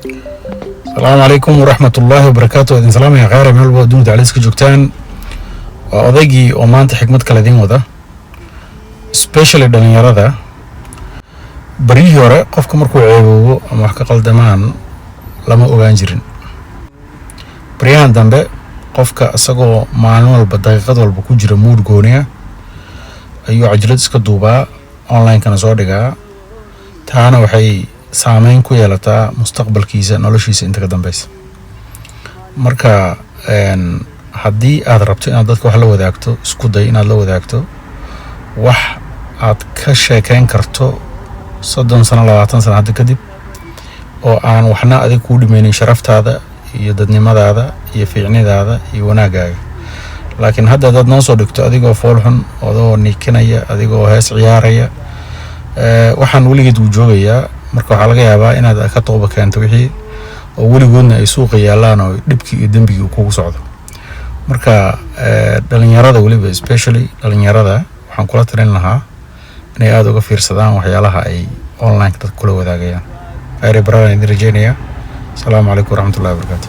السلام عليكم ورحمة الله وبركاته. إذن سلام يا غير ملبو دون عليك جوكتان وأضيجي ومانت حكمت كلا دين وذا especially دلني يرادا بريه ورا قف كمركو عيبو أما حكا قلدمان لما أغانجرين بريان دنبه قفك أساقو معلومة البداقات والبكوجر مود قونيا أيو عجلت اسكا دوبا أونلاين كان صوريقا تانا وحي سامين ku yeelata mustaqbalkiisa noloshiisa inta ka dambaysa marka haddii aad rabto inaad dadka wax la wadaagto isku day inaad la wadaagto wax aad ka sheekayn karto 30 sano 20 sano hadda kadib oo aan waxna adiga ku dhimaynin sharaftaada iyo dadnimadaada iyo fiicnidaada iyo wanaagaaga laakiin hadda dad noo soo dhigto adigoo foolxun oo niikinaya adigoo hees ciyaaraya waxaan weligeed u joogayaa marka waxa laga yaabaa inaad ka tooba keento wixii oo weligoodna ay suuqa yaalaan oo dhibkii iyo dambiga kugu socdo marka dhalinyarada waliba especially dhalinyarada waxaan kula talin lahaa inay aad uga fiirsadaan waxyaalaha ay online dadka kula wadaagayaan ayre baraan idin rajeynaya. Assalamu alaykum warahmatullahi wabarakatuh.